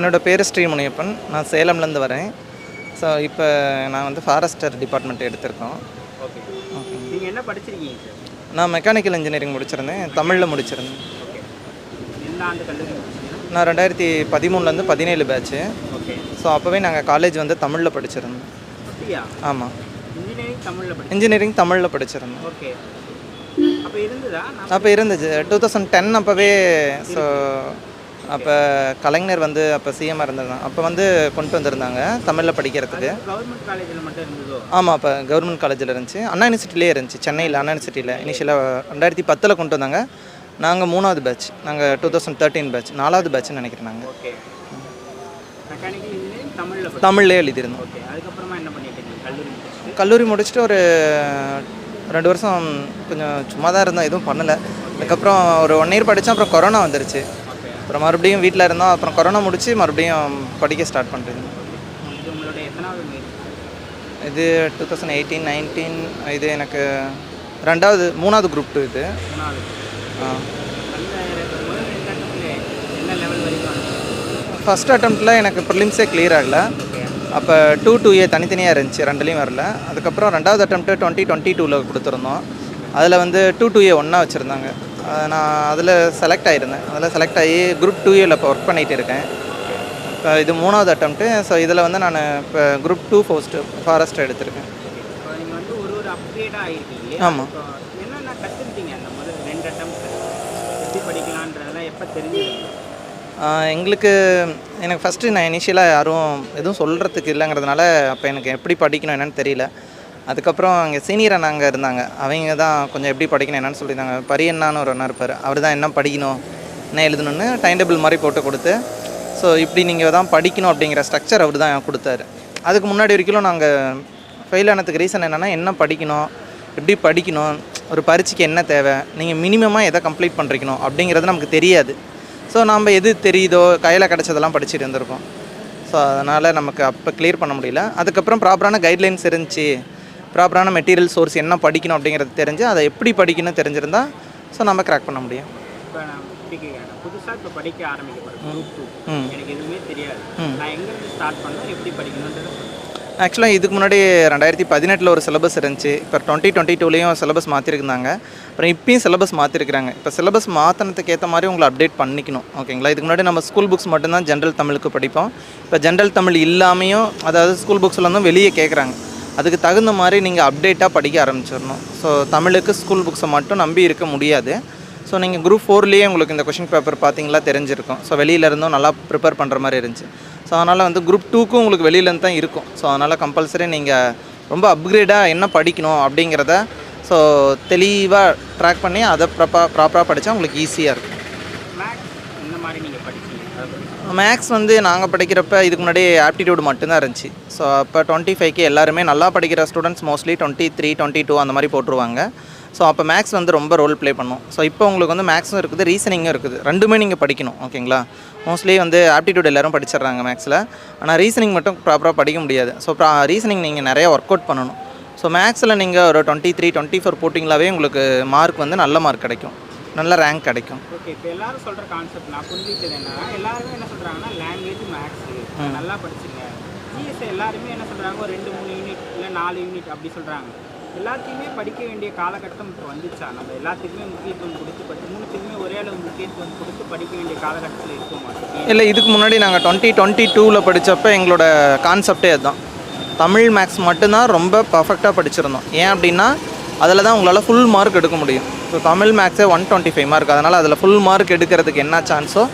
என்னோடய பேர் ஸ்ரீமுனியப்பன். நான் சேலம்லேருந்து வரேன். ஸோ இப்போ நான் வந்து ஃபாரஸ்டர் டிபார்ட்மெண்ட் எடுத்திருக்கோம். ஓகே. நீங்கள் என்ன படிச்சிருக்கீங்க சார்? நான் மெக்கானிக்கல் இன்ஜினியரிங் முடிச்சிருந்தேன். தமிழில் முடிச்சிருந்தேன். ஓகே. எந்த ஆண்டு கல்லூரி முடிச்சீங்க? நான் 2013லேருந்து 17 பேட்ச்சு. ஓகே. ஸோ அப்போவே நாங்கள் காலேஜ் வந்து தமிழில் படிச்சிருந்தோம். அப்படியா? ஆமாம், இன்ஜினியரிங் தமிழில் படி இன்ஜினியரிங் தமிழில் படிச்சிருந்தோம். ஓகே. அப்போ இருந்ததா? அப்போ இருந்துச்சு 2010 அப்போவே. ஸோ அப்போ கலைஞர் வந்து அப்போ சிஎம்மாக இருந்திருந்தாங்க. அப்போ வந்து கொண்டு வந்திருந்தாங்க தமிழில் படிக்கிறதுக்கு. கவர்மெண்ட் காலேஜில் மட்டும் இருந்ததோ? ஆமாம், அப்போ கவர்மெண்ட் காலேஜில் இருந்துச்சு. அண்ணா யூனிவர்சிட்டிலே இருந்துச்சு. சென்னையில் அண்ணா யூனிவர்சிட்டியில் இனிஷியலாக 2010 கொண்டு வந்தாங்க. நாங்கள் 3வது பேட்ச். நாங்கள் 2013 பேட்ச், 4வது பேட்ச்னு நினைக்கிறேன். நாங்கள் ஓகே. மெக்கானிக்கல் இன்ஜினியரிங் தமிழில் தமிழ்லேயே எழுதியிருந்தோம். ஓகே. அதுக்கப்புறமா என்ன பண்ணிட்டு இருக்கீங்க? கல்லூரி முடிச்சுட்டு ஒரு 2 வருஷம் கொஞ்சம் சும்மா தான் இருந்தோம், எதுவும் பண்ணலை. அதுக்கப்புறம் ஒரு 1 இயர் படித்தோம். அப்புறம் கொரோனா வந்துருச்சு. அப்புறம் மறுபடியும் வீட்டில் இருந்தோம். அப்புறம் கொரோனா முடித்து மறுபடியும் படிக்க ஸ்டார்ட் பண்ணுறேன். இது உங்களுடைய எத்தனாவது முயற்சி? இது 2018, 19. இது எனக்கு 3வது குரூப் 2 இது. 3வது. என்ன லெவல் வரைக்கும்? ஃபஸ்ட் அட்டம்ப்டில் எனக்கு ப்ரிலிம்ஸே கிளியர் ஆகலை. அப்போ 2A தனித்தனியாக இருந்துச்சு, 2லேயும் வரல. அதுக்கப்புறம் 2வது அட்டம்ப்ட்டு 2022 கொடுத்துருந்தோம். அதில் வந்து 2A ஒன்றா வச்சுருந்தாங்க. நான் அதில் செலக்ட் ஆகிருந்தேன். அதில் செலக்ட் ஆகி குரூப் 2Aவில் இப்போ ஒர்க் பண்ணிகிட்டு இருக்கேன். இப்போ இது 3வது அட்டம்ப்ட்டு. ஸோ இதில் வந்து நான் இப்போ குரூப் 2 ஃபாரஸ்ட் எடுத்திருக்கேன். இப்போ நீங்கள் வந்து ஒரு அப்கிரேடாக ஆகிருக்கீங்க. ஆமாம். என்னென்ன கற்றுக்கிட்டீங்க அந்த முதல் 2 அட்டம்ப்ட் எப்படி படிக்கலான்றதெல்லாம் எப்போ தெரிஞ்சுக்கிட்டீங்க? எனக்கு ஃபஸ்ட்டு நான் இனிஷியலாக யாரும் எதுவும் சொல்கிறதுக்கு இல்லைங்கிறதுனால அப்போ எனக்கு எப்படி படிக்கணும் என்னென்னு தெரியல. அதுக்கப்புறம் அங்கே சீனியர் அண்ணா அங்கே இருந்தாங்க. அவங்க தான் கொஞ்சம் எப்படி படிக்கணும் என்னென்னு சொல்லியிருந்தாங்க. பரியண்ணான்னு ஒரு அண்ணா இருப்பார். அவர் தான் என்ன படிக்கணும், என்ன எழுதணுன்னு டைம் டேபிள் மாதிரி போட்டு கொடுத்து, ஸோ இப்படி நீங்கள் தான் படிக்கணும் அப்படிங்கிற ஸ்ட்ரக்சர் அவர் தான் கொடுத்தாரு. அதுக்கு முன்னாடி வரைக்கும் நாங்கள் ஃபெயில் ஆனதுக்கு ரீசன் என்னென்னா, என்ன படிக்கணும், எப்படி படிக்கணும், ஒரு பரீட்சைக்கு என்ன தேவை, நீங்கள் மினிமமாக எதை கம்ப்ளீட் பண்ணுறீக்கணும் அப்படிங்கிறது நமக்கு தெரியாது. ஸோ நம்ம எது தெரியுதோ கையில் கிடச்சதெல்லாம் படிச்சுட்டு இருந்திருக்கோம். ஸோ அதனால் நமக்கு அப்போ கிளியர் பண்ண முடியல. அதுக்கப்புறம் ப்ராப்பரான கைட்லைன்ஸ் இருந்துச்சு, ப்ராப்பரான மெட்டீரியல் சோர்ஸ் என்ன படிக்கணும் அப்படிங்கிறது தெரிஞ்சு அதை எப்படி படிக்கணும் தெரிஞ்சிருந்தா ஸோ நம்ம கிராக் பண்ண முடியும். இப்போ நான் புதுசாக இப்போ படிக்க ஆரம்பிக்க குரூப் 2 எனக்கு எதுவுமே தெரியாது. நான் எங்கேருந்து ஸ்டார்ட் பண்ணணும், எப்படி படிக்கணுன்றது? ஆக்சுவலாக இதுக்கு முன்னாடி 2018 ஒரு சிலபஸ் இருந்துச்சு. இப்போ 2022லேயும் சிலபஸ் மாற்றிருந்தாங்க. அப்புறம் இப்பயும் சிலபஸ் மாற்றிருக்கிறாங்க. இப்போ சிலபஸ் மாற்றினதுக்கு ஏற்ற மாதிரி உங்களை அப்டேட் பண்ணிக்கணும். ஓகேங்களா? இதுக்கு முன்னாடி நம்ம ஸ்கூல் புக்ஸ் மட்டும்தான் ஜென்ரல் தமிழுக்கு படிப்போம். இப்போ ஜென்ரல் தமிழ் இல்லாமையும், அதாவது ஸ்கூல் புக்ஸில் வந்து வெளியே கேட்குறாங்க. அதுக்கு தகுந்த மாதிரி நீங்கள் அப்டேட்டாக படிக்க ஆரம்பிச்சிடணும். ஸோ தமிழுக்கு ஸ்கூல் புக்ஸை மட்டும் நம்பி இருக்க முடியாது. ஸோ நீங்கள் குரூப் 4லேயே உங்களுக்கு இந்த கொஷின் பேப்பர் பார்த்தீங்களா தெரிஞ்சிருக்கும். ஸோ வெளியிலேருந்தும் நல்லா ப்ரிப்பேர் பண்ணுற மாதிரி இருந்துச்சு. ஸோ அதனால் வந்து குரூப் 2க்கும் உங்களுக்கு வெளியிலேருந்து தான் இருக்கும். ஸோ அதனால் கம்பல்சரி நீங்கள் ரொம்ப அப்கிரேடாக என்ன படிக்கணும் அப்படிங்கிறத ஸோ தெளிவாக ட்ராக் பண்ணி அதை ப்ராப்பராக படித்தா உங்களுக்கு ஈஸியாக இருக்கும். மேக்ஸ் வந்து நாங்கள் படிக்கிறப்ப இதுக்கு முன்னாடி ஆப்டிடியூட் மட்டும்தான் இருந்துச்சு. ஸோ அப்போ 25க்கு எல்லாருமே நல்லா படிக்கிற ஸ்டூடெண்ட்ஸ் மோஸ்ட்லி 23, 22 அந்த மாதிரி போட்டுருவாங்க. ஸோ அப்போ மேக்ஸ் வந்து ரொம்ப ரோல் ப்ளே பண்ணும். ஸோ இப்போ உங்களுக்கு வந்து மேக்ஸும் இருக்குது, ரீசனிங்கும் இருக்குது. ரெண்டுமே நீங்கள் படிக்கணும். ஓகேங்களா? மோஸ்ட்லி வந்து ஆப்டிடியூட் எல்லோரும் படிச்சிடுறாங்க மேக்ஸில். ஆனால் ரீசனிங் மட்டும் ப்ராப்பராக படிக்க முடியாது. ஸோ ரீசனிங் நீங்கள் நிறையா ஒர்க் அவுட் பண்ணணும். ஸோ மேக்ஸில் நீங்கள் ஒரு 23, 24 போட்டிங்களாவே உங்களுக்கு மார்க் வந்து நல்ல மார்க் கிடைக்கும், நல்ல ரேங்க் கிடைக்கும். ஓகே. இப்போ எல்லாரும் சொல்கிற கான்செப்ட் நான் புரிஞ்சுக்கிட்டது என்னன்னா, எல்லாருமே என்ன சொல்கிறாங்கன்னா லாங்குவேஜ் மேக்ஸு நல்லா படிச்சுங்க. ஜிஎஸ்ஐ எல்லாருமே என்ன சொல்கிறாங்க, ஒரு 2-3 யூனிட் இல்லை 4 யூனிட் அப்படி சொல்கிறாங்க. எல்லாத்தையுமே படிக்க வேண்டிய காலகட்டம் இப்போ வந்துச்சா? நம்ம எல்லாத்துக்குமே முக்கியத்துவம் கொடுத்து 3த்துக்குமே ஒரே அளவு முக்கியத்துவம் கொடுத்து படிக்க வேண்டிய காலகட்டத்தில் இருக்க மாட்டோம். இல்லை, இதுக்கு முன்னாடி நாங்கள் 2022 படித்தப்போ எங்களோட கான்செப்டே அதுதான். தமிழ் மேக்ஸ் மட்டும்தான் ரொம்ப பர்ஃபெக்டாக படிச்சிருந்தோம். ஏன் அப்படின்னா அதில் தான் உங்களால் ஃபுல் மார்க் எடுக்க முடியும். ஸோ தமிழ் மேக்ஸே 125 மார்க். அதனால் அதில் ஃபுல் மார்க் எடுக்கிறதுக்கு என்ன சான்ஸோ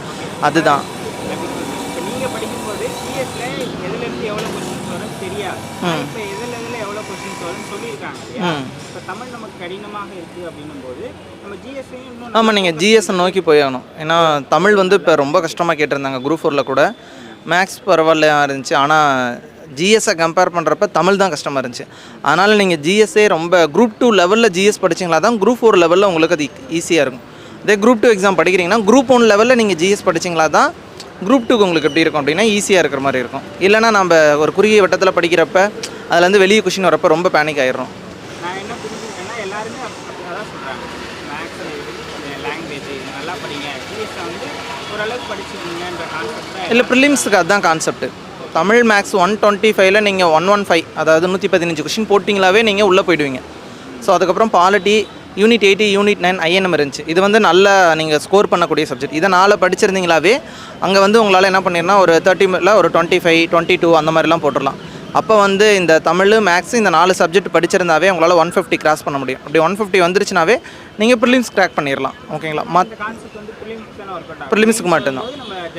அதுதான். இப்போ நீங்கள் படிக்கும்போது ஜிஎஸ்ல எதுலேருந்து எவ்வளோ கொஸ்டின்ஸ் வரும் தெரியாது. இப்போ எதில் எவ்வளோ கொஸ்டின்ஸ் வரும்னு சொல்லியிருக்காங்க. இப்போ தமிழ் நமக்கு கடினமாக இருக்குது அப்படின்னும் போது நம்ம ஜிஎஸ்ஐயும் இன்னும். ஆமாம், நீங்கள் ஜிஎஸ்ஸை நோக்கி போயாகணும். ஏன்னா தமிழ் வந்து இப்போ ரொம்ப கஷ்டமாக கேட்டிருந்தாங்க. குரூப் 4ல் கூட மேக்ஸ் பரவாயில்ல இருந்துச்சு. ஆனால் ஜிஎஸ்ஸை கம்பேர் பண்ணுறப்ப தமிழ் தான் கஷ்டமாக இருந்துச்சு. அதனால் நீங்கள் ஜிஎஸ்ஸே ரொம்ப குரூப் 2 லெவலில் ஜிஎஸ் படிச்சிங்களா தான் குரூப் 4 லெவலில் உங்களுக்கு அது ஈஸியாக இருக்கும். இதே குரூப் 2 எக்ஸாம் படிக்கிறீங்கன்னா குரூப் 1 லெவலில் நீங்கள் ஜிஎஸ் படிச்சிங்களா தான் குரூப் 2க்கு உங்களுக்கு எப்படி இருக்கும் அப்படின்னா ஈஸியாக இருக்கிற மாதிரி இருக்கும். இல்லைனா நம்ம ஒரு குறுகிய வட்டத்தில் படிக்கிறப்ப அதுலேருந்து வெளியே கொஷின் வரப்போ ரொம்ப பேனிக் ஆகிடும். நான் என்ன புரிஞ்சுக்கிட்டேன்னா எல்லாருமே அதான் சொல்கிறாங்க, மேக்ஸ் லாங்குவேஜ் நல்லா படிங்க ஜிஎஸ்ஸை வந்து ஓரளவுக்கு படிச்சுக்கீங்கன்ற கான்செப்ட் தான். இல்லை, ப்ரிலிம்ஸுக்கு அதுதான் கான்செப்ட். தமிழ் மேக்ஸ் 125ல் நீங்கள் 115, அதாவது 115 கொஷின் போட்டிங்களாவே நீங்கள் உள்ளே போயிடுவீங்க. ஸோ அதுக்கப்புறம் பாலிட்டி, யூனிட் 80, யூனிட் 9 ஐஎன்எம் இருந்துச்சு. இது வந்து நல்லா நீங்கள் ஸ்கோர் பண்ணக்கூடிய சப்ஜெக்ட். இதை 4 படிச்சிருந்தீங்களாவே அங்கே வந்து உங்களால் என்ன பண்ணிடனா ஒரு 30ல் ஒரு 25, 22 அந்த மாதிரிலாம் போட்டுடலாம். அப்போ வந்து இந்த தமிழ் மேக்ஸ் இந்த 4 சப்ஜெக்ட் படிச்சிருந்தாவே உங்களால் 150 கிராஸ் பண்ண முடியும். அப்படி 150 வந்துருச்சுனாவே நீங்கள் ப்ரிலிம்ஸ் கிராக் பண்ணிடலாம். ஓகேங்களா? கான்செப்ட் வந்து ப்ரிலிம்ஸுக்கு மட்டும்தான்.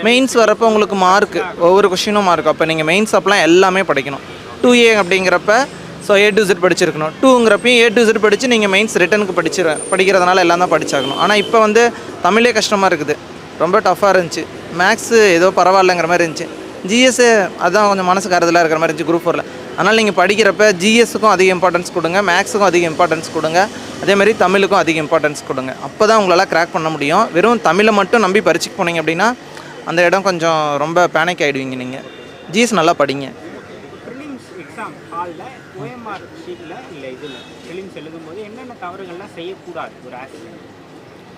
மெயின்ஸ் வரப்போ உங்களுக்கு மார்க், ஒவ்வொரு கொஷினும் மார்க். அப்போ நீங்கள் மெயின்ஸ் அப்பெல்லாம் எல்லாமே படிக்கணும். 2A அப்படிங்கிறப்ப ஸோ A to Z படிச்சிருக்கணும். 2ங்கிறப்பையும் A to Z படித்து நீங்கள் மெயின்ஸ் ரிட்டனுக்கு படிக்கிறதுனால எல்லாம் தான் படிச்சாகணும். ஆனால் இப்போ வந்து தமிழே கஷ்டமாக இருக்குது, ரொம்ப டஃப்பாக இருந்துச்சு. மேக்ஸு ஏதோ பரவாயில்லைங்கிற மாதிரி இருந்துச்சு. ஜிஎஸ்ஸு அதுதான் கொஞ்சம் மனசுக்கு ஆறுதலாக இருக்கிற மாதிரி இருந்துச்சு குரூப் 4ல். அதனால் நீங்கள் படிக்கிறப்ப ஜிஎஸ்ஸுக்கும் அதிக இம்பார்ட்டன்ஸ் கொடுங்க, மேக்ஸுக்கும் அதிக இம்பார்ட்டன்ஸ் கொடுங்க, அதேமாதிரி தமிழுக்கும் அதிக இம்பார்ட்டன்ஸ் கொடுங்க. அப்போ தான் உங்களால் கிராக் பண்ண முடியும். வெறும் தமிழை மட்டும் நம்பி பரிச்சுக்கு போனீங்க அப்படின்னா அந்த இடம் கொஞ்சம் ரொம்ப பேனிக் ஆகிடுவீங்க. நீங்கள் ஜிஎஸ் நல்லா படிங்க. ப்ரிலிம்ஸ் எக்ஸாம் ஹாலில் ஓஎம்ஆர் ஷீட்டில் இல்லை இதில் ப்ரிலிம்ஸ் எழுதும்போது என்னென்ன தவறுகள்லாம் செய்யக்கூடாது ஒரு ஆசிரியர்?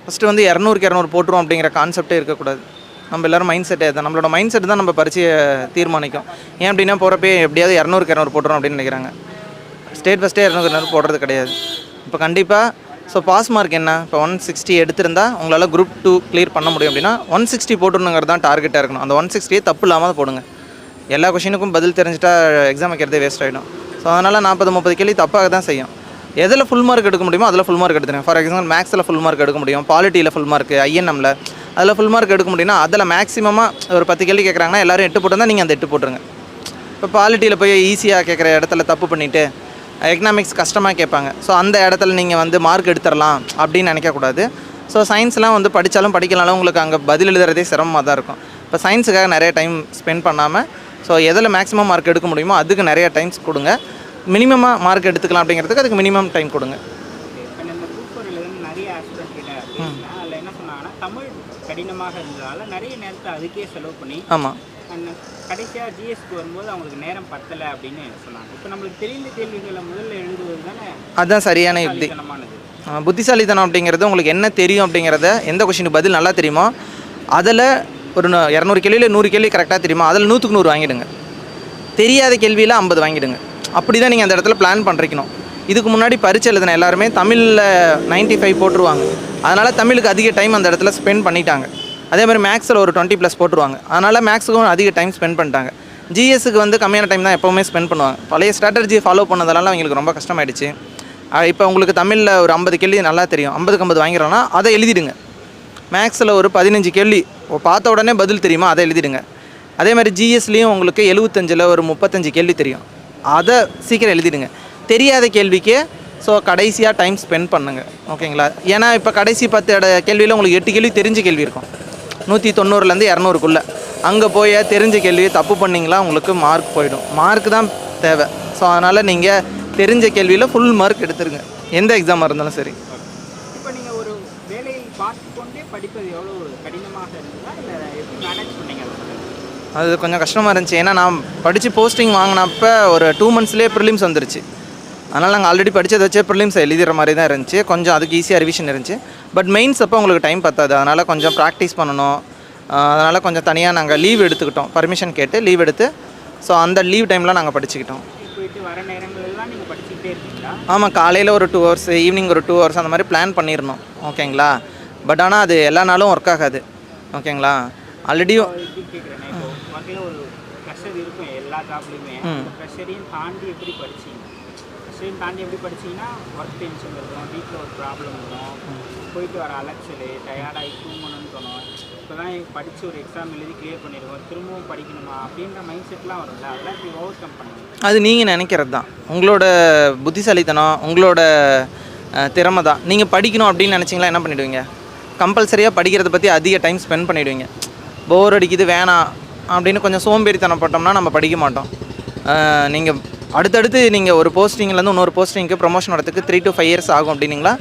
ஃபஸ்ட்டு வந்து 200க்கு 200 போட்டுரும் அப்படிங்கிற கான்செப்டே இருக்கக்கூடாது. நம்ம எல்லோரும் மைண்ட் செட்டே தான், நம்மளோட மைண்ட் செட் தான் நம்ம பரிச்சையை தீர்மானிக்கும். ஏன் அப்படின்னா போகிறப்பே எப்படியாவது 200க்கு 200 போட்டுரும் அப்படின்னு நினைக்கிறாங்க. ஸ்டேட் ஃபஸ்ட்டே 200க்கு 200 போடுறது கிடையாது. இப்போ கண்டிப்பாக ஸோ பாஸ் மார்க் என்ன, இப்போ 160 எடுத்திருந்தால் உங்களால் குரூப் 2 கிளியர் பண்ண முடியும் அப்படின்னா 160 போட்டுருணுங்கிறது தான் டார்கெட்டாக இருக்கணும். அந்த 160 தப்பு இல்லாமல் போடுங்க. எல்லா கொஷினுக்கும் பதில் தெரிஞ்சிட்டா எக்ஸாம் வைக்கிறதே வேஸ்ட் ஆகிடும். ஸோ அதனால் 40-30 கேள்வி தப்பாக தான் செய்யும். எதில் ஃபுல் மார்க் எடுக்க முடியுமோ அதில் ஃபுல் மார்க் எடுத்துருங்க. ஃபார் எக்ஸாம்பிள் மேக்ஸில் ஃபுல் மார்க் எடுக்க முடியும், பாலிட்டியில் ஃபுல் மார்க், ஐஎன்எம்மில் அதில் ஃபுல் மார்க் எடுக்க முடியும்னா அதில் மேக்ஸிமமாக ஒரு 10 கேள்வி கேட்குறாங்கன்னா எல்லோரும் 8 போட்டிருந்தால் நீங்கள் அந்த 8 போட்டுருங்க. இப்போ பாலிட்டியில் போய் ஈஸியாக கேட்குற இடத்துல தப்பு பண்ணிவிட்டு எக்கனாமிக்ஸ் கஷ்டமாக கேட்பாங்க. ஸோ அந்த இடத்துல நீங்கள் வந்து மார்க் எடுத்துடலாம் அப்படின்னு நினைக்கக்கூடாது. ஸோ சயின்ஸ்லாம் வந்து படித்தாலும் படிக்கலாலும் உங்களுக்கு அங்கே பதில் எழுதுறதே சிரமமாக தான் இருக்கும். இப்போ சயின்ஸுக்காக நிறைய டைம் ஸ்பெண்ட் பண்ணாமல் ஸோ எதில் மேக்ஸிமம் மார்க் எடுக்க முடியுமோ அதுக்கு நிறைய டைம்ஸ் கொடுங்க. மினிமமாக மார்க் எடுத்துக்கலாம் அப்படிங்கிறதுக்கு அதுக்கு மினிமம் டைம் கொடுங்க. இப்போ நம்ம குரூப் 4 நிறைய ஆஸ்பிரண்ட் கிட்ட அதில் என்ன சொன்னாங்கன்னா தமிழ் கடினமாக இருந்ததால் நிறைய நேரத்தை அதுக்கே செலவு பண்ணி ஆமாம் கடைசியாக ஜிஎஸ்க்கு வரும்போது அவங்களுக்கு நேரம் பத்தலை அப்படின்னு சொன்னாங்க. இப்போ நம்மளுக்கு தெரிந்த கேள்விகளை முதல்ல எழுதுவது தானே அதுதான் சரியான யுக்தி. புத்திசாலித்தனம் அப்படிங்கிறது உங்களுக்கு என்ன தெரியும் அப்படிங்கிறத, எந்த கொஷினுக்கு பதில் நல்லா தெரியுமோ அதில் ஒரு 200 கேள்வியில் 100 கேள்வி கரெக்டாக தெரியுமா அதில் 100க்கு 100 வாங்கிடுங்க. தெரியாத கேள்வியில் 50 வாங்கிடுங்க. அப்படி தான் நீங்கள் அந்த இடத்துல பிளான் பண்ணிக்கணும். இதுக்கு முன்னாடி பரீட்சை எழுதின எல்லாருமே தமிழில் 95 போட்டுருவாங்க. அதனால் தமிழுக்கு அதிக டைம் அந்த இடத்துல ஸ்பெண்ட் பண்ணிட்டாங்க. அதே மாதிரி மேக்ஸில் ஒரு 20+ போட்டுருவாங்க. அதனால் மேக்ஸுக்கும் அதிக டைம் ஸ்பெண்ட் பண்ணிட்டாங்க. ஜிஎஸ்க்கு வந்து கம்மியான டைம் தான் எப்போவுமே ஸ்பெண்ட் பண்ணுவாங்க. பழைய ஸ்ட்ராட்டஜியை ஃபாலோ பண்ணதால அவங்களுக்கு ரொம்ப கஷ்டமாயிடுச்சு. இப்போ உங்களுக்கு தமிழில் ஒரு 50 கேள்வி நல்லா தெரியும், 50க்கு 50 வாங்கிறோன்னா அதை எழுதிடுங்க. மேக்ஸில் ஒரு 15 கேள்வி பார்த்த உடனே பதில் தெரியுமா அதை எழுதிடுங்க. அதே மாதிரி ஜிஎஸ்லேயும் உங்களுக்கு 75ல் ஒரு 35 கேள்வி தெரியும், அதை சீக்கிரம் எழுதிடுங்க. தெரியாத கேள்விக்கு ஸோ கடைசியாக டைம் ஸ்பெண்ட் பண்ணுங்கள். ஓகேங்களா? ஏன்னா இப்போ கடைசி 10 கேள்வியில் உங்களுக்கு 8 கேள்வி தெரிஞ்ச கேள்வி இருக்கும், 190லேருந்து 200க்குள்ளே. அங்கே போய் தெரிஞ்ச கேள்வி தப்பு பண்ணிங்களா உங்களுக்கு மார்க் போயிடும். மார்க் தான் தேவை. ஸோ அதனால் நீங்கள் தெரிஞ்ச கேள்வியில் ஃபுல் மார்க் எடுத்துருங்க, எந்த எக்ஸாமாக இருந்தாலும் சரி. இப்போ நீங்கள் ஒரு வேலையை பார்த்து கொண்டே படிப்பது எவ்வளோ கடினமாக இருந்ததா இல்லை எப்படி மேனேஜ் பண்ணீங்க? அது கொஞ்சம் கஷ்டமாக இருந்துச்சு. ஏன்னா நான் படித்து போஸ்டிங் வாங்கினப்போ ஒரு 2 மந்த்ஸ்லேயே ப்ரிலிம்ஸ் வந்துருச்சு. அதனால் நாங்கள் ஆல்ரெடி படித்ததை வச்சே ப்ரிலிம்ஸ் எழுதிற மாதிரி தான் இருந்துச்சு. கொஞ்சம் அதுக்கு ஈஸியாக ரிவிஷன் இருந்துச்சு. பட் மெயின்ஸ் அப்போ உங்களுக்கு டைம் பத்தாது. அதனால் கொஞ்சம் ப்ராக்டிஸ் பண்ணணும். அதனால் கொஞ்சம் தனியாக நாங்கள் லீவ் எடுத்துக்கிட்டோம், பர்மிஷன் கேட்டு லீவ் எடுத்து. ஸோ அந்த லீவ் டைமில் நாங்கள் படிச்சுக்கிட்டோம். போயிட்டு வர நேரங்களெல்லாம் நீங்கள் படிச்சுக்கிட்டே இருக்கீங்களா? ஆமாம், காலையில் ஒரு 2 ஹவர்ஸ், ஈவினிங் ஒரு 2 ஹவர்ஸ் அந்த மாதிரி பிளான் பண்ணிடணும். ஓகேங்களா? பட் ஆனால் அது எல்லா நாளும் ஒர்க் ஆகாது. ஓகேங்களா? ஆல்ரெடியும் கேட்குறேன். இப்போ வகையில் ஒரு ப்ரெஷர் இருக்கும் எல்லா ஜாப்லேயுமே. ப்ரெஷரையும் தாண்டி எப்படி படிச்சிங்க? ப்ரெஷரையும் தாண்டி எப்படி படிச்சிங்கன்னா ஒர்க் டென்ஷன் இருக்கும், வீட்டில் ஒரு ப்ராப்ளம் வரும், போயிட்டு வர அலெக்சலு, டயர்டாகி தூங்கணும்னு தோணும். இப்போ தான் படித்து ஒரு எக்ஸாம் எழுதி கிளியர் பண்ணிடுவோம், திரும்பவும் படிக்கணுமா அப்படின்ற மைண்ட் செட்லாம் வரும்ல, அதெல்லாம் இப்படி ஓவர் கம் பண்ணுங்க. அது நீங்கள் நினைக்கிறது தான், உங்களோட புத்திசாலித்தனம், உங்களோட திறமை தான். நீங்கள் படிக்கணும் அப்படின்னு நினச்சிங்களா என்ன பண்ணிவிடுவீங்க? கம்பல்சரியாக படிக்கிறத பற்றி அதிக டைம் ஸ்பெண்ட் பண்ணிவிடுவீங்க. போர் அடிக்குது வேணாம் அப்படின்னு கொஞ்சம் சோம்பேறித்தனப்பட்டோம்னா நம்ம படிக்க மாட்டோம். நீங்கள் அடுத்தடுத்து நீங்கள் ஒரு போஸ்டிங்லேருந்து இன்னொரு போஸ்டிங்க்கு ப்ரொமோஷன் வரதுக்கு 3 to 5 years ஆகும் அப்படின்னீங்களா,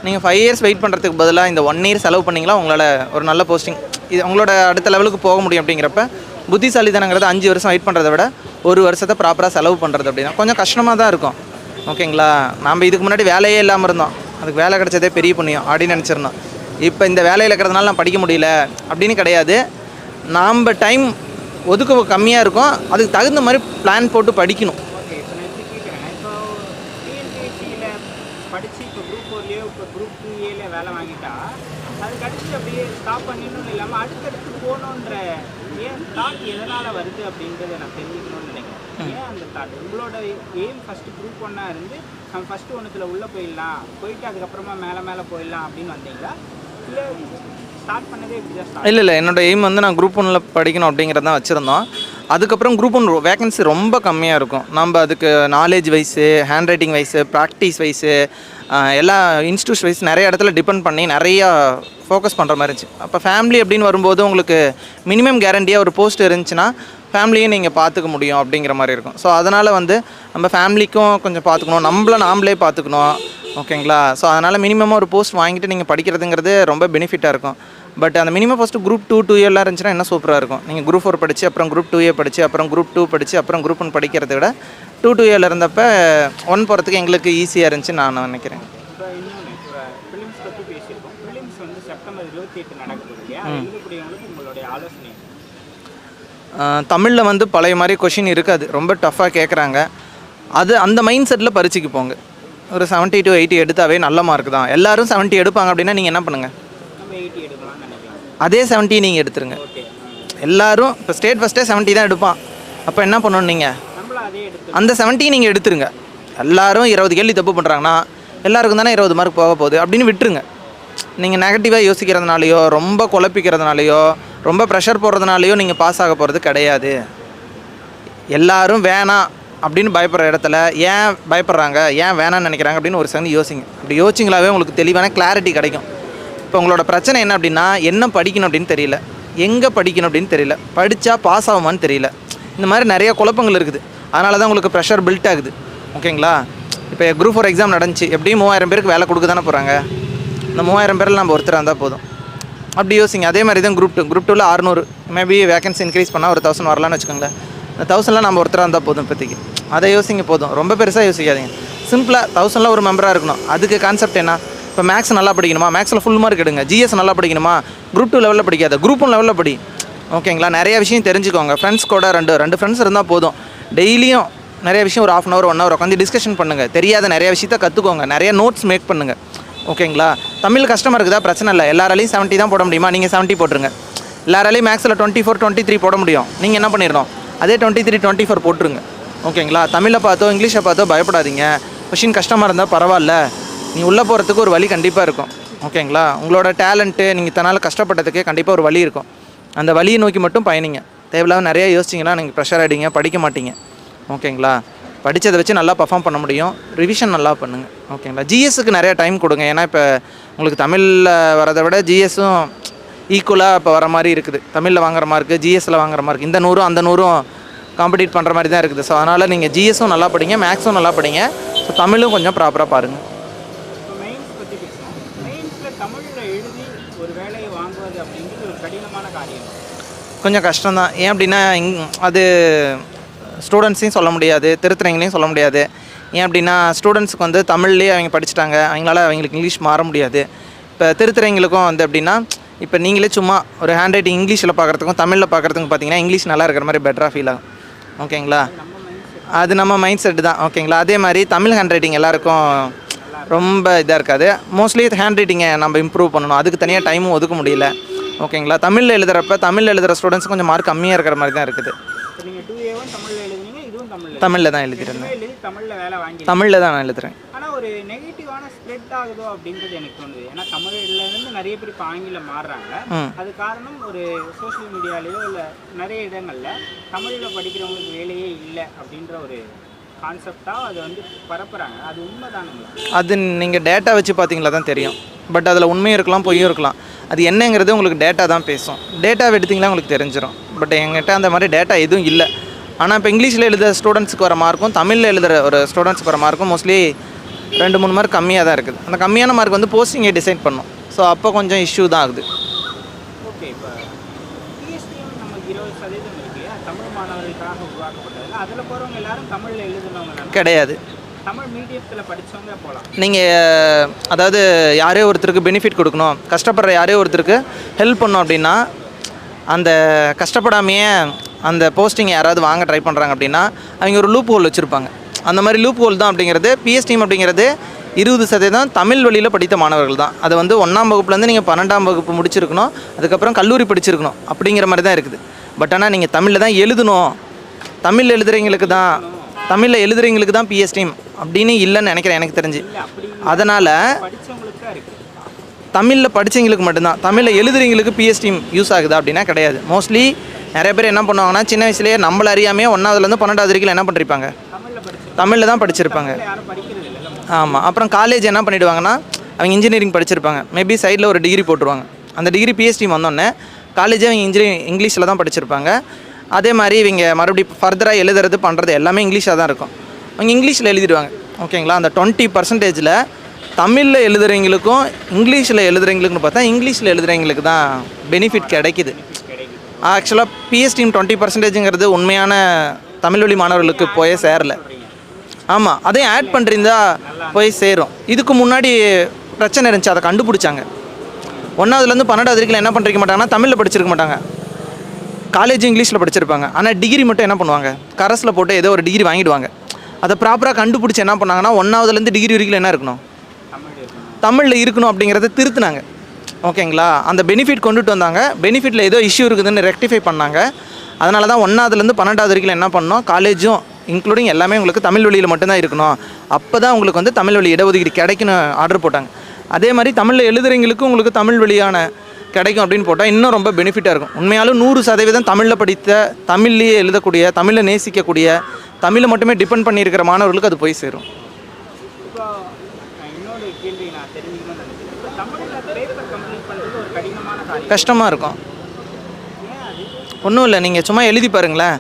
நீங்கள் 5 years வெயிட் பண்ணுறதுக்கு பதிலாக இந்த 1 year செலவு பண்ணிங்களா உங்களால் ஒரு நல்ல போஸ்டிங் இது உங்களோட அடுத்த லெவலுக்கு போக முடியும். அப்படிங்கிறப்ப புத்திசாலித்தனங்கிறது 5 வருஷம் வெயிட் பண்ணுறத விட 1 வருஷத்தை ப்ராப்பராக செலவு பண்ணுறது அப்படின்னா கொஞ்சம் கஷ்டமாக தான் இருக்கும். ஓகேங்களா? நம்ம இதுக்கு முன்னாடி வேலையே இல்லாமல் இருந்தோம், அதுக்கு வேலை கிடச்சதே பெரிய புண்ணியம் அப்படின்னு நினச்சிருந்தோம். இப்போ இந்த வேலையில் இருக்கிறதுனால நான் படிக்க முடியல அப்படின்னு கிடையாது. நாம் டைம் ஒதுக்க கம்மியாக இருக்கும், அதுக்கு தகுந்த மாதிரி பிளான் போட்டு படிக்கணும். ஓகே, இப்போ நான் எப்படி கேட்குறேன், இப்போ டிஎன்பிஎஸ்சியில் படித்து இப்போ குரூப் 4லேயோ இப்போ குரூப் 2ஏல வேலை வாங்கிட்டா அதுக்கு அடுத்து அப்படியே ஸ்டாப் பண்ணிடணும்னு இல்லாமல் அடுத்தடுத்து போகணுன்ற ஏன் தாட் எதனால் வருது அப்படின்றத நான் தெரிஞ்சுக்கணும்னு நினைக்கிறேன். ஏன் அந்த தாட்? உங்களோட எய்ம் ஃபஸ்ட்டு குரூப் 1 இருந்து நம்ம ஃபஸ்ட்டு ஒன்றுத்தில் உள்ளே போயிட்டு அதுக்கப்புறமா மேலே போயிடலாம் அப்படின்னு வந்தீங்களா, இல்லை ஸ்டார்ட் பண்ணதே இப்படி தான் ஸ்டார்ட்? இல்லை என்னோடய எய்ம் வந்து நான் குரூப் 1 படிக்கணும் அப்படிங்கிறது தான் வச்சுருந்தோம். அதுக்கப்புறம் குரூப் 1 வேகன்சி ரொம்ப கம்மியாக இருக்கும். நம்ம அதுக்கு knowledge wise, hand writing wise, practice wise, எல்லா இன்ஸ்டியூஷன் வைஸ் நிறைய இடத்துல டிபெண்ட் பண்ணி நிறையா ஃபோக்கஸ் பண்ணுற மாதிரி இருந்துச்சு. அப்போ ஃபேமிலி அப்படின்னு வரும்போது உங்களுக்கு மினிமம் கேரண்டியாக ஒரு போஸ்ட் இருந்துச்சுன்னா ஃபேமிலியும் நீங்கள் பார்த்துக்க முடியும் அப்படிங்கிற மாதிரி இருக்கும். ஸோ அதனால் வந்து நம்ம ஃபேமிலிக்கும் கொஞ்சம் பார்த்துக்கணும், நாமளே பார்த்துக்கணும். ஓகேங்களா? ஸோ அதனால் மினிமமாக ஒரு போஸ்ட் வாங்கிட்டு நீங்கள் படிக்கிறதுங்கிறது ரொம்ப பெனிஃபிட்டாக இருக்கும். பட் அந்த மினிமம் ஃபஸ்ட்டு குரூப் 2 எல்லாம் இருந்துச்சுன்னா இன்னும் சூப்பராக இருக்கும். நீங்கள் குரூப் 4 படித்து அப்புறம் குரூப் 2A படித்து அப்புறம் குரூப் 2 படித்து அப்புறம் குரூப் 1 படிக்கிறத விட 2 இருந்தப்போ 1 போகிறதுக்கு எங்களுக்கு ஈஸியாக இருந்துச்சு நான் நினைக்கிறேன். இப்போ இன்னொன்று, இப்போ ஃபிலிம்ஸ் பற்றி பேசியிருக்கோம். ஃபிலிம்ஸ் வந்து செப்டம்பர் 28 நடக்குது இல்லையா? எழுதக்கூடியவங்களுக்கு உங்களுடைய ஆலோசனை? தமிழில் வந்து பழைய மாதிரி கொஷின் இருக்காது, ரொம்ப டஃப்பாக கேட்குறாங்க. அந்த மைண்ட் செட்டில் பரீட்சைக்கு போங்க. ஒரு 70 to 80 எடுத்தாவே நல்ல மார்க் தான். எல்லோரும் 70 எடுப்பாங்க அப்படின்னா நீங்கள் என்ன பண்ணுங்கள், நம்ம 80 எடுக்கலாம்னு நினைக்கலாம். அதே 70 நீங்கள் எடுத்துருங்க. ஓகே, எல்லோரும் இப்போ ஸ்டேட் ஃபஸ்ட்டே 70 தான் எடுப்பான். அப்போ என்ன பண்ணணும், நீங்கள் நம்மளும் அதே எடுத்து அந்த 70 நீங்கள் எடுத்துருங்க. எல்லோரும் 20 கேள்வி தப்பு பண்ணுறாங்கன்னா எல்லாருக்கும் தானே 20 மார்க் போக போகுது அப்படின்னு விட்டுருங்க. நீங்கள் நெகட்டிவாக யோசிக்கிறதுனாலையோ ரொம்ப குழப்பிக்கிறதுனாலையோ ரொம்ப ப்ரெஷர் போடுறதுனாலையோ நீங்கள் பாஸ் ஆக போகிறது கிடையாது. எல்லோரும் வேணாம் அப்படின்னு பயப்படுற இடத்துல ஏன் பயப்படுறாங்க, ஏன் வேணான்னு நினைக்கிறாங்க அப்படின்னு ஒரு செகண்ட் யோசிங்க. அப்படி யோசிங்களாவே உங்களுக்கு தெளிவான கிளாரிட்டி கிடைக்கும். இப்போ உங்களோட பிரச்சனை என்ன அப்படின்னா, என்ன படிக்கணும் அப்படின்னு தெரியல, எங்கே படிக்கணும் அப்படின்னு தெரியல, படித்தா பாஸ் ஆகுமான்னு தெரியல, இந்த மாதிரி நிறைய குழப்பங்கள் இருக்குது. அதனால தான் உங்களுக்கு ப்ரெஷர் பில்ட் ஆகுது. ஓகேங்களா? இப்போ குரூப் 4 எக்ஸாம் நடந்துச்சு, எப்படியும் 3000 பேருக்கு வேலை கொடுக்க தானே போகிறாங்க. இந்த 3000 பேரில் நம்ம ஒருத்தர் இருந்தால் போதும். அப்படி யோசிங்க. அதே மாதிரி தான் குரூப் 2ல் 600 மேபி வேகன்சி இன்க்ரீஸ் பண்ணால் ஒரு 1000 வரலான்னு வச்சுக்கோங்களேன். அந்த 1000ல் நம்ம ஒருத்தராக இருந்தால் போதும். இப்போதைக்கு அதை யோசிங்க போதும், ரொம்ப பெருசாக யோசிக்காதீங்க. சிம்பிளாக 1000ல் ஒரு மெம்பராக இருக்கணும். அதுக்கு கான்செப்ட் என்ன, இப்போ மேக்ஸ் நல்லா படிக்கணுமா, மேக்ஸில் ஃபுல் மார்க் எடுங்க. ஜிஎஸ் நல்லா படிக்கணுமா, குரூப் 2 லெவலில் படிக்காத, குரூப் 1 லெவலில் படி. ஓகேங்களா? நிறைய விஷயம் தெரிஞ்சுக்கோங்க. ஃப்ரெண்ட்ஸ் கூட ரெண்டு ஃப்ரெண்ட்ஸ் இருந்தால் போதும். டெய்லியும் நிறைய விஷயம் ஒரு 1/2 hour 1 hour உட்காந்து டிஸ்கஷன் பண்ணுங்கள். தெரியாத நிறைய விஷயத்த கற்றுக்கோங்க. நிறைய நோட்ஸ் மேக் பண்ணுங்கள். ஓகேங்களா? தமிழ் கஷ்டமாக இருக்குதா, பிரச்சனை இல்லை. எல்லாராலையும் 70 தான் போட முடியுமா, நீங்கள் 70 போட்டுருங்க. எல்லாராலையும் மேக்ஸில் 24 23 போட முடியும். நீங்கள் என்ன பண்ணிடணும், அதே 23 24 போட்டுருங்க. ஓகேங்களா? தமிழில் பார்த்தோ இங்கிலீஷை பார்த்தோ பயப்படாதீங்க. கொஷின் கஷ்டமாக இருந்தால் பரவாயில்ல, நீ உள்ளே போகிறதுக்கு ஒரு வழி கண்டிப்பாக இருக்கும். ஓகேங்களா? உங்களோட டேலண்ட்டு நீங்கள் தன்னால் கஷ்டப்பட்டதுக்கே கண்டிப்பாக ஒரு வழி இருக்கும். அந்த வழியை நோக்கி மட்டும் பயணிங்க. தேவையில்லாத நிறையா யோசிச்சிங்கன்னா நீங்கள் ப்ரெஷர் ஆகிடுங்க, படிக்க மாட்டீங்க. ஓகேங்களா? படித்ததை வச்சு நல்லா பர்ஃபார்ம் பண்ண முடியும். ரிவிஷன் நல்லா பண்ணுங்கள். ஓகேங்களா? ஜிஎஸ்ஸுக்கு நிறையா டைம் கொடுங்க. ஏன்னா இப்போ உங்களுக்கு தமிழில் வரதை விட ஜிஎஸ்ஸும் ஈக்குவலாக இப்போ வர மாதிரி இருக்குது. தமிழில் வாங்குற மார்க்கு, ஜிஎஸ்சில் வாங்குற மார்க், இந்த 100 அந்த 100 காம்படிட் பண்ணுற மாதிரி தான் இருக்குது. ஸோ அதனால் நீங்கள் ஜிஎஸும் நல்லா படிங்க, மேக்ஸும் நல்லா படிங்க. ஸோ தமிழும் கொஞ்சம் ப்ராப்பராக பாருங்கள். இப்போ மெயின்ஸ் பற்றி பேசுவோம். மெயின்ஸில் தமிழில் எழுதி ஒரு வேலையை வாங்குவது அப்படிங்கிறது ஒரு கடினமான காரியம். கொஞ்சம் கஷ்டம்தான். ஏன் அப்படின்னா அது ஸ்டூடெண்ட்ஸையும் சொல்ல முடியாது, திருத்துறவங்களையும் சொல்ல முடியாது. ஏன் அப்படின்னா ஸ்டூடெண்ட்ஸுக்கு வந்து தமிழ்லேயே அவங்க படிச்சுட்டாங்க, அவங்களுக்கு இங்கிலீஷ் மாற முடியாது. இப்போ திருத்துறவங்களுக்கும் வந்து எப்படின்னா, இப்போ நீங்களே சும்மா ஒரு ஹேண்ட் ரைட்டிங் இங்கிலீஷில் பார்க்குறதுக்கும் தமிழில் பார்க்குறதுக்கும் பார்த்தீங்கன்னா இங்கிலீஷ் நல்லா இருக்கிற மாதிரி பெட்டராக ஃபீல் ஆகும். ஓகேங்களா? அது நம்ம மைண்ட் செட்டு தான். ஓகேங்களா? அதே மாதிரி தமிழ் ஹேண்ட் ரைட்டிங் எல்லாருக்கும் ரொம்ப இதாக இருக்காது. மோஸ்ட்லி ஹேண்ட் ரைட்டிங்கை நம்ம இம்ப்ரூவ் பண்ணணும், அதுக்கு தனியாக டைமும் ஒதுக்க முடியல. ஓகேங்களா? தமிழில் எழுதுகிற ஸ்டூடெண்ட்ஸ் கொஞ்சம் மார்க் கம்மியாக இருக்கிற மாதிரி தான் இருக்குது. இப்போ நீங்கள் 2A1 தமிழில் எழுதுனீங்க, இதுவும் தமிழில் தான் எழுதிருந்தேன். தமிழில் வேலை வாங்கி தமிழில் தான் நான் எழுதுகிறேன். ஆனால் ஒரு நெகட்டிவான ஸ்ப்ரெட் ஆகுதோ அப்படின்றது எனக்கு தோணுது. ஏன்னா தமிழ்லேருந்து நிறைய பேர் இப்போ ஆங்கிலம் மாறுறாங்க. அது காரணம் ஒரு சோஷியல் மீடியாலேயோ இல்லை நிறைய இடங்களில் தமிழில் படிக்கிறவங்களுக்கு வேலையே இல்லை அப்படின்ற ஒரு கான்செப்டாக அதை வந்து பரப்புகிறாங்க. அது உண்மைதானுங்களா? அது நீங்கள் டேட்டா வச்சு பார்த்தீங்களா தான் தெரியும். பட் அதில் உண்மையும் இருக்கலாம், பொய்யும் இருக்கலாம். அது என்னங்கிறது உங்களுக்கு டேட்டா தான் பேசும். டேட்டாவை எடுத்திங்களா உங்களுக்கு தெரிஞ்சிடும். பட் எங்கிட்ட அந்த மாதிரி டேட்டா எதுவும் இல்லை. ஆனால் இப்போ இங்கிலீஷில் எழுதுகிற ஸ்டூடெண்ட்ஸுக்கு வர மார்க்கும் தமிழில் எழுதுகிற ஒரு ஸ்டூடெண்ட்ஸுக்கு வர மார்க்கும் மோஸ்ட்லி 2-3 மார்க் கம்மியாக தான் இருக்குது. அந்த கம்மியான மார்க் வந்து போஸ்டிங்கை டிசைட் பண்ணும். ஸோ அப்போ கொஞ்சம் இஷ்யூ தான் ஆகுது. ஓகே, இப்போ பிஎஸ்டிஎம் நமக்கு 20% இருக்கு, தமிழ் மாணவர்களுக்காக உருவாக்கப்பட்டது. அதில் போகிறவங்க எல்லாரும் தமிழில் எழுதுனவங்க கிடையாது. தமிழ் மீடியத்தில் படித்தவங்க போகலாம். நீங்கள் அதாவது யாரோ ஒருத்தருக்கு பெனிஃபிட் கொடுக்கணும், கஷ்டப்படுற யாரோ ஒருத்தருக்கு ஹெல்ப் பண்ணணும் அப்படின்னா, அந்த கஷ்டப்படாமையே அந்த போஸ்டிங் யாராவது வாங்க ட்ரை பண்ணுறாங்க அப்படின்னா அவங்க ஒரு லூப் ஹோல் வச்சுருப்பாங்க. அந்த மாதிரி லூப் ஹோல் தான் அப்படிங்கிறது பிஎஸ் டீம் அப்படிங்கிறது 20% தமிழ் வழியில் படித்த மாணவர்கள் தான். அது வந்து 1ஆம் வகுப்புலேருந்து நீங்கள் 12ஆம் வகுப்பு முடிச்சிருக்கணும், அதுக்கப்புறம் கல்லூரி படிச்சிருக்கணும் அப்படிங்கிற மாதிரி தான் இருக்குது. பட் ஆனால் நீங்கள் தமிழில் தான் எழுதணும், தமிழில் எழுதுறவங்களுக்கு தான் பிஎஸ் டீம் அப்படின்னு இல்லைன்னு நினைக்கிறேன் எனக்கு தெரிஞ்சு. அதனால் படித்தவங்களுக்கு தான் இருக்குது, தமிழில் படித்தவங்களுக்கு மட்டும்தான். தமிழில் எழுதுறவங்களுக்கு பிஎஸ் டீம் யூஸ் ஆகுதா அப்படின்னா கிடையாது. மோஸ்ட்லி நிறைய பேர் என்ன பண்ணுவாங்கன்னா, சின்ன வயசுலேயே நம்மள அறியாமையே 1ஆவதுலேருந்து 12ஆவது வரைக்கும் என்ன பண்ணிருப்பாங்க, தமிழில் தான் படிச்சிருப்பாங்க. யாரும் படிக்கிறது இல்லை. ஆமாம். அப்புறம் காலேஜ் என்ன பண்ணிவிடுவாங்கன்னா, அவங்க இன்ஜினியரிங் படிச்சிருப்பாங்க, மேபி சைடில் ஒரு டிகிரி போட்டுருவாங்க. அந்த டிகிரி பிஎஸ் டீம் வந்தோடனே காலேஜே அவங்க இங்கிலீஷில் தான் படிச்சிருப்பாங்க. அதே மாதிரி இவங்க மறுபடியும் ஃபர்தராக எழுதுறது பண்ணுறது எல்லாமே இங்கிலீஷாக தான் இருக்கும். அவங்க இங்கிலீஷில் எழுதிடுவாங்க. ஓகேங்களா? அந்த 20%ல் தமிழில் எழுதுறவங்களுக்கும் இங்கிலீஷில் எழுதுறவங்களுக்குன்னு பார்த்தா இங்கிலீஷில் எழுதுறவங்களுக்கு தான் பெனிஃபிட் கிடைக்குது. ஆக்சுவலாக பிஎஸ் டீம் 20%ங்கிறது உண்மையான தமிழ் வழி மாணவர்களுக்கு போய் சேரலை. ஆமாம், அதையும் ஆட் பண்ணுறீந்தா போய் சேரும். இதுக்கு முன்னாடி பிரச்சனை இருந்துச்சு, அதை கண்டுபிடிச்சாங்க. 1ஆவதுலேருந்து 12ஆவது வரைக்கும் என்ன பண்ணிருக்க மாட்டாங்கன்னா, தமிழில் படிச்சிருக்க மாட்டாங்க, காலேஜ் இங்கிலீஷில் படிச்சிருப்பாங்க. ஆனால் டிகிரி மட்டும் என்ன பண்ணுவாங்க, கரஸில் போட்டு ஏதோ ஒரு டிகிரி வாங்கிடுவாங்க. அதை ப்ராப்பராக கண்டுபிடிச்சி என்ன பண்ணாங்கன்னா, 1ஆவதுலேருந்து டிகிரி வரைக்கும் என்ன இருக்கணும், தமிழில் இருக்கணும் அப்படிங்கிறத திருத்தினாங்க. ஓகேங்களா? அந்த பெனிஃபிட் கொண்டுட்டு வந்தாங்க. பெனிஃபிட்டில் ஏதோ இஷ்யூ இருக்குதுன்னு ரெக்டிஃபை பண்ணாங்க. அதனால தான் 1ஆவதுலேருந்து 12ஆவது வரைக்கும் என்ன பண்ணோம், காலேஜும் இன்க்ளூடிங் எல்லாமே உங்களுக்கு தமிழ் வழியில் மட்டும்தான் இருக்கணும், அப்போ தான் உங்களுக்கு வந்து தமிழ் வழி இடஒதுக்கீடு கிடைக்குன்னு ஆர்டர் போட்டாங்க. அதே மாதிரி தமிழில் எழுதுறவங்களுக்கும் உங்களுக்கு தமிழ் வழியான கிடைக்கும் அப்படின்னு போட்டால் இன்னும் ரொம்ப பெனிஃபிட்டாக இருக்கும். உண்மையாலும் 100% தமிழில் படித்த, தமிழ்லேயே எழுதக்கூடிய, தமிழை நேசிக்கக்கூடிய, தமிழை மட்டுமே டிபெண்ட் பண்ணியிருக்கிற மாணவர்களுக்கு அது போய் சேரும். இப்போ இன்னொரு கேள்வி நான் தெரிஞ்சுக்கணும்னு நினைக்கிறேன். இப்போ தமிழில் பேப்பர் கம்ப்ளீட் பண்ணுறது ஒரு கடினமான காரியம், கஷ்டமாக இருக்கும். ஏன் அது? ஒன்றும் இல்லை, நீங்கள் சும்மா எழுதி பாருங்களேன்.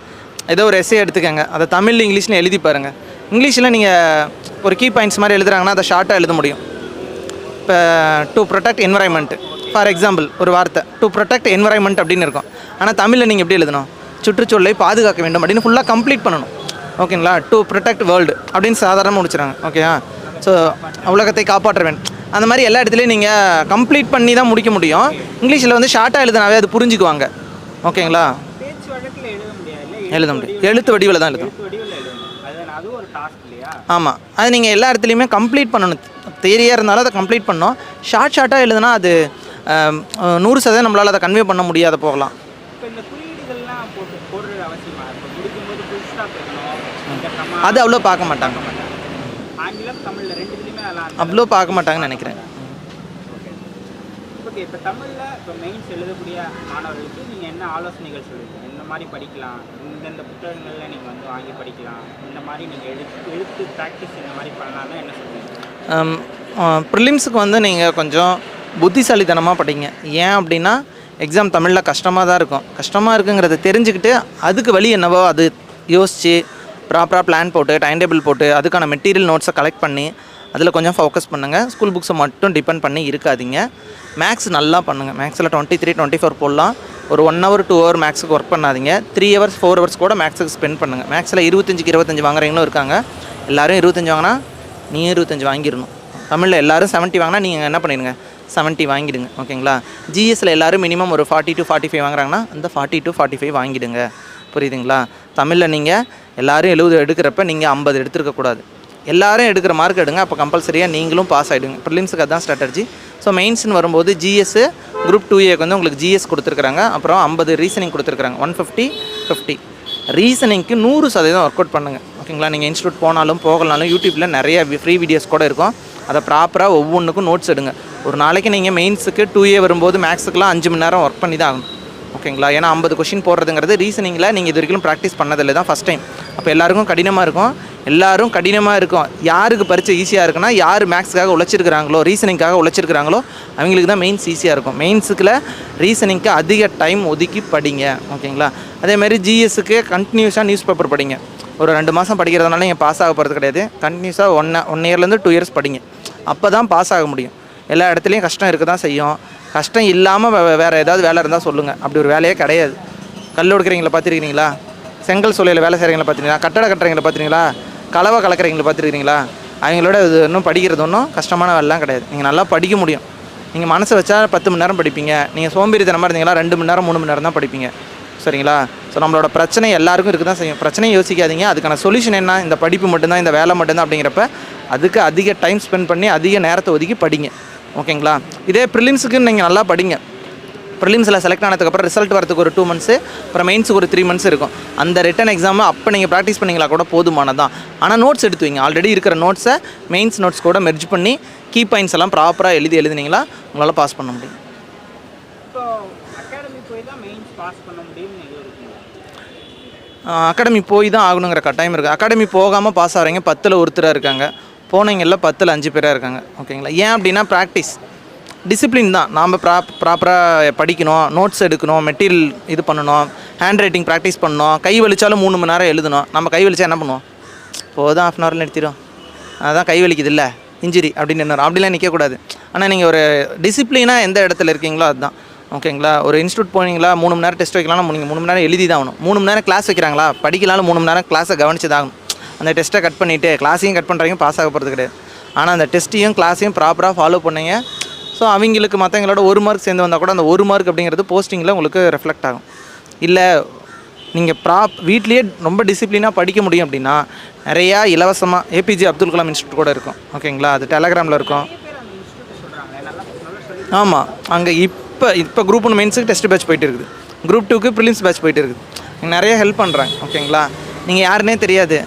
ஏதோ ஒரு எஸ்ஸே எடுத்துக்கங்க, அதை தமிழ் இங்கிலீஷில் எழுதி பாருங்கள். இங்கிலீஷில் நீங்கள் ஒரு கீ பாயிண்ட்ஸ் மாதிரி எழுதுறாங்கன்னா அதை ஷார்ட்டாக எழுத முடியும். இப்போ to protect environment for example ஒரு வார்த்தை டு ப்ரொடெக்ட் என்வரான்மெண்ட் அப்படின்னு இருக்கும். ஆனால் தமிழில் நீங்கள் எப்படி எழுதணும், சுற்றுச்சூழலை பாதுகாக்க வேண்டும் அப்படின்னு ஃபுல்லாக கம்ப்ளீட் பண்ணணும். ஓகேங்களா? டு ப்ரொடெக்ட் வேர்ல்டு அப்படின்னு சாதாரணமாக முடிச்சுறாங்க. ஓகேவா? ஸோ உலகத்தை காப்பாற்ற வேண்டும். அந்த மாதிரி எல்லா இடத்துலையும் நீங்கள் கம்ப்ளீட் பண்ணி தான் முடிக்க முடியும். இங்கிலீஷில் வந்து ஷார்ட்டாக எழுதினாவே அது புரிஞ்சுக்குவாங்க. ஓகேங்களா? பேச்சு வழக்கில் எழுத முடியாது, எழுத முடியும், எழுத்து வடிவில் தான் எழுதணும். எழுத்து வடிவில் எழுதணும். அது ஒரு டாஸ்க் இல்லையா? ஆமாம், அது நீங்கள் எல்லா இடத்துலையுமே கம்ப்ளீட் பண்ணணும். தியரியாக இருந்தாலும் அதை கம்ப்ளீட் பண்ணணும். ஷார்ட்டாக எழுதுனா அது 100% நம்மளால் அதை கன்வே பண்ண முடியாத போகலாம். இப்போ இந்த குறியீடுகள்லாம் போடுறது அவசியமா? இப்போ முடிக்கும்போது ஃபுல் ஸ்டாப் இருக்கணும், அது அவ்வளோ பார்க்க மாட்டாங்க. ஆங்கிலம் தமிழில் ரெண்டுத்துலையுமே அதெல்லாம் அவ்வளோ பார்க்க மாட்டாங்கன்னு நினைக்கிறேன். ஓகே. இப்போ தமிழில் இப்போ மெயின்ஸ் எழுதக்கூடிய மாணவர்களுக்கு நீங்கள் என்ன ஆலோசனைகள் சொல்லுவீங்க? இந்த மாதிரி படிக்கலாம், இந்தந்த புத்தகங்களில் நீங்கள் வந்து வாங்கி படிக்கலாம், இந்த மாதிரி நீங்கள் எழுத்து ப்ராக்டிஸ் இந்த மாதிரி பண்ணலாம்னா என்ன சொல்லுவீங்க? ப்ரிலிம்ஸுக்கு வந்து நீங்கள் கொஞ்சம் புத்திசாலித்தனமாக படிங்க. ஏன் அப்படின்னா எக்ஸாம் தமிழில் கஷ்டமாக தான் இருக்கும். கஷ்டமாக இருக்குங்கிறத தெரிஞ்சுக்கிட்டு அதுக்கு வழி என்னவோ அது யோசித்து ப்ராப்பராக பிளான் போட்டு டைம் டேபிள் போட்டு அதுக்கான மெட்டீரியல் நோட்ஸை கலெக்ட் பண்ணி அதில் கொஞ்சம் ஃபோக்கஸ் பண்ணுங்கள். ஸ்கூல் புக்ஸை மட்டும் டிபெண்ட் பண்ணி இருக்காதீங்க. மேக்ஸ் நல்லா பண்ணுங்கள். மேக்ஸில் 23, 24 போடலாம். ஒரு 1 hour 2 hour மேக்ஸுக்கு ஒர்க் பண்ணாதீங்க. 3 hours 4 hours கூட மேக்ஸுக்கு ஸ்பெண்ட் பண்ணுங்கள். மேக்ஸில் 25க்கு 25 வாங்குறவங்களும் இருக்காங்க. எல்லோரும் 25 வாங்கினா நீங்கள் 25 வாங்கிடணும். தமிழில் எல்லோரும் 70 வாங்கினா நீங்கள் என்ன பண்ணிடுங்க, 70 வாங்கிடுங்க. ஓகேங்களா? ஜிஎஸ்சில் எல்லோரும் மினிமம் ஒரு 40 to 45 வாங்குறாங்கன்னா அந்த 40 to 45 வாங்கிடுங்க. புரியுதுங்களா? தமிழில் நீங்கள் எல்லோரும் 70 எடுக்கிறப்ப நீங்கள் 50 எடுத்துருக்கக்கூடாது. எல்லோரும் எடுக்கிற மார்க் எடுங்க. அப்போ கம்பல்சரியாக நீங்களும் பாஸ் ஆகிடுங்க. ப்ரிலிம்ஸுக்கு அதுதான் ஸ்ட்ராட்டஜி. ஸோ மெயின்ஸ்னு வரும்போது ஜிஎஸ்ஸு குரூப் 2Aக்கு வந்து உங்களுக்கு ஜிஎஸ் கொடுத்துருக்குறாங்க. அப்புறம் 50 ரீசனிங் கொடுத்துருக்குறாங்க. 150, 50 ரீசனிங்க்கு 100% ஒர்க் அவுட் பண்ணுங்கள். ஓகேங்களா? நீங்கள் இன்ஸ்டியூட் போனாலும் போகலனாலும் யூடியூப்பில் நிறைய ஃப்ரீ வீடியோஸ் கூட இருக்கும். அதை ப்ராப்பராக ஒவ்வொன்றுக்கும் நோட்ஸ் எடுங்க. ஒரு நாளைக்கு நீங்கள் மெயின்ஸுக்கு 2A வரும்போது மேக்ஸுக்கெலாம் 5 மணி நேரம் ஒர்க் பண்ணி தான் ஆகணும். ஓகேங்களா? ஏன்னா 50 கொஷின் போடுறதுங்கிறது ரீசனிங்கில் நீங்கள் இது வரைக்கும் ப்ராக்டிஸ் பண்ணதில்லை தான் ஃபஸ்ட் டைம். அப்போ எல்லாருக்கும் கடினமாக இருக்கும். யாருக்கு பரீட்சை ஈஸியாக இருக்குன்னா யார் மேக்ஸுக்காக உழைச்சிருக்கிறாங்களோ ரீசனிங்காக உழைச்சிருக்கிறாங்களோ அவங்களுக்கு தான் மெயின்ஸ் ஈஸியாக இருக்கும். மெயின்ஸுக்குள்ள ரீசனிங்க்கு அதிக டைம் ஒதுக்கி படிங்க. ஓகேங்களா? அதேமாதிரி ஜிஎஸ்ஸுக்கு கண்டினியூஸாக நியூஸ் பேப்பர் படிங்க. ஒரு 2 மாதம் படிக்கிறதுனால நீங்கள் பாஸ் ஆக போகிறது கிடையாது. கண்டினியூஸாக 1 இயர்லேருந்து 2 years படிங்க. அப்போ தான் பாஸ் ஆக முடியும். எல்லா இடத்துலையும் கஷ்டம் இருக்க தான் செய்யும். கஷ்டம் இல்லாமல் வேறு ஏதாவது வேலை இருந்தால் சொல்லுங்கள். அப்படி ஒரு வேலையே கிடையாது. கல் ஒடுக்கிறீங்களா பார்த்துருக்கிறீங்களா? செங்கல் சூளையில் வேலை செய்கிறீங்களா பார்த்துருக்கீங்களா? கட்டட கட்டுறீங்களா பார்த்துருக்கீங்களா? கலவை கலக்கிறீங்களா பார்த்துருக்கீங்களா, அவங்களோட இது இன்னும் படிக்கிறது ஒன்றும் கஷ்டமான வேலைலாம் கிடையாது. நீங்கள் நல்லா படிக்க முடியும். நீங்கள் மனசை வச்சா 10 மணி நேரம் படிப்பீங்க. நீங்கள் சோம்பேறித்தனமாக இருந்தீங்களா 2 மணி நேரம் 3 மணி நேரம் தான் படிப்பீங்க. சரிங்களா? ஸோ நம்மளோட பிரச்சனை எல்லாருக்கும் இருக்க தான் செய்யும். பிரச்சனையை யோசிக்காதீங்க. அதுக்கான சொல்யூஷன் என்ன, இந்த படிப்பு மட்டும்தான், இந்த வேலை மட்டும்தான் அப்படிங்கிறப்ப அதுக்கு அதிக டைம் ஸ்பெண்ட் பண்ணி அதிக நேரத்தை ஒதுக்கி படிங்க. ஓகேங்களா? இதே ப்ரிலிம்ஸுக்கு நீங்கள் நல்லா படிங்க. ப்ரிலிம்ஸில் செலக்ட் ஆனதுக்கப்புறம் ரிசல்ட் வரதுக்கு ஒரு 2 மந்த்ஸு, அப்புறம் மெயின்ஸுக்கு ஒரு 3 மந்த்ஸ் இருக்கும். அந்த ரிட்டன் எக்ஸாமை அப்போ நீங்கள் ப்ராக்டிஸ் பண்ணிங்களா கூட போதுமானதான். ஆனால் நோட்ஸ் எடுத்து வைங்க. ஆல்ரெடி இருக்கிற நோட்ஸை மெயின்ஸ் நோட்ஸ் கூட மெர்ஜ் பண்ணி கீ பாயிண்ட்ஸ் எல்லாம் ப்ராப்பராக எழுதினீங்களா உங்களால் பாஸ் பண்ண முடியும். இப்போ அகாடமி போய் தான் மெயின்ஸ் பாஸ் பண்ண முடியும்னு எதுவும் இருக்குங்களா? அகாடமி போய் தான் ஆகணுங்கிற கட்டாயம் இருக்குது. அகாடமி போகாமல் பாஸ் ஆகிறீங்க 10ல் ஒருத்தராக இருக்காங்க, போனவங்களில் 10ல் 5 பேராக இருக்காங்க. ஓகேங்களா? ஏன் அப்படின்னா ப்ராக்டிஸ், டிசிப்ளின் தான். நாம் ப்ராப்பராக படிக்கணும், நோட்ஸ் எடுக்கணும், மெட்டீரியல் இது பண்ணணும், ஹேண்ட் ரைட்டிங் ப்ராக்டிஸ் பண்ணணும். கை வலிச்சாலும் 3 மணி நேரம் எழுதணும். நம்ம கை வலிச்சா என்ன பண்ணுவோம்? போதும் ½ ஹவரில் நிறுத்திடும், அதான் கை வலிக்குது இல்லை இன்ஜுரி அப்படின்னு என்ன, அப்படிலாம் நிற்கக்கூடாது. ஆனால் நீங்கள் ஒரு டிசிப்ளினாக எந்த இடத்துல இருக்கீங்களோ அதுதான். ஓகேங்களா? ஒரு இன்ஸ்டியூட் போனீங்களா 3 மணி நேரம் டெஸ்ட் வைக்கலாம், நீங்கள் 3 மணி நேரம் எழுதி தான் ஆகணும். 3 மணி நேரம் கிளாஸ் வைக்கிறாங்களா, படிக்கலாலும் 3 மணி நேரம் கிளாஸை கவனிச்சு தான் ஆகணும். அந்த டெஸ்ட்டை கட் பண்ணிவிட்டு கிளாஸையும் கட் பண்ணுறீங்க, பாஸ் ஆக போகிறது கிடையாது. ஆனால் அந்த டெஸ்ட்டையும் கிளாஸையும் ப்ராப்பராக ஃபாலோ பண்ணீங்க. ஸோ அவங்களுக்கு மற்றவங்களோட 1 மார்க் சேர்ந்து வந்தால் கூட அந்த 1 மார்க் அப்படிங்கிறது போஸ்டிங்கில் உங்களுக்கு ரெஃப்ளெக்ட் ஆகும். இல்லை நீங்கள் வீட்லேயே ரொம்ப டிசிப்ளினாக படிக்க முடியும் அப்படின்னா நிறையா இலவசமாக ஏபிஜே அப்துல் கலாம் இன்ஸ்டியூட் கூட இருக்கும். ஓகேங்களா? அது டெலகிராமில் இருக்கும். ஆமாம், அங்கே இப்போ குரூப் 1 மெயின்ஸுக்கு டெஸ்ட் பேட்ச் போயிட்டு இருக்குது, குரூப் 2க்கு ப்ரிலிம்ஸ் பேட்ச் போயிட்டு இருக்குது. நிறைய ஹெல்ப் பண்ணுறாங்க. ஓகேங்களா? நீங்கள் யாருன்னே தெரியாது,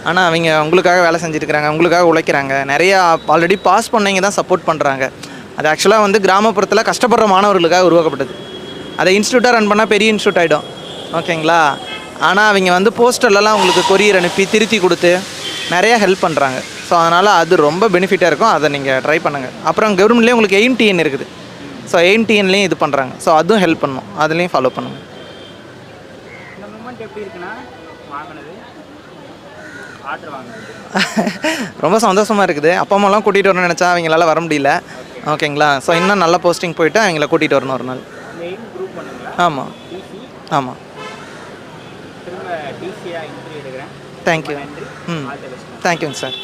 ஆனால் அவங்க உங்களுக்காக வேலை செஞ்சுருக்கிறாங்க, உங்களுக்காக உழைக்கிறாங்க. நிறையா ஆல்ரெடி பாஸ் பண்ணவங்க தான் சப்போர்ட் பண்ணுறாங்க. அது ஆக்சுவலாக கிராமப்புறத்தில் கஷ்டப்படுற மாணவர்களுக்காக உருவாக்கப்பட்டது. அதை இன்ஸ்டியூட்டாக ரன் பண்ணால் பெரிய இன்ஸ்டியூட் ஆகிடும். ஓகேங்களா? ஆனால் அவங்க போஸ்டர்லலாம் உங்களுக்கு கொரியர் அனுப்பி திருத்தி கொடுத்து நிறைய ஹெல்ப் பண்ணுறாங்க. ஸோ அதனால் அது ரொம்ப பெனிஃபிட்டாக இருக்கும். அதை நீங்கள் ட்ரை பண்ணுங்கள். அப்புறம் கவர்மெண்ட்லேயே உங்களுக்கு AIMTN இருக்குது. ஸோ AIMTNலேயும் இது பண்ணுறாங்க. ஸோ அதுவும் ஹெல்ப் பண்ணும், அதுலேயும் ஃபாலோ பண்ணுங்கள். இந்த மூமெண்ட் எப்படி இருக்குன்னா வாங்கினது ஆர்டர் வாங்கினது ரொம்ப சந்தோஷமாக இருக்குது. அப்பா அம்மாலாம் கூட்டிகிட்டு வரணும்னு நினச்சா அவங்களால வர முடியல. ஓகேங்களா? ஸோ இன்னும் நல்ல போஸ்டிங் போயிட்டு அவங்கள கூட்டிகிட்டு வரணும் ஒரு நாள். மெயின் குரூப் பண்ணுங்களா? ஆமாம் ஆமாம். திரும்ப டிசியாக இன்டர்வியூ எடுக்கிறேன். தேங்க்யூ. நன்றி. தேங்க்யூங்க சார்.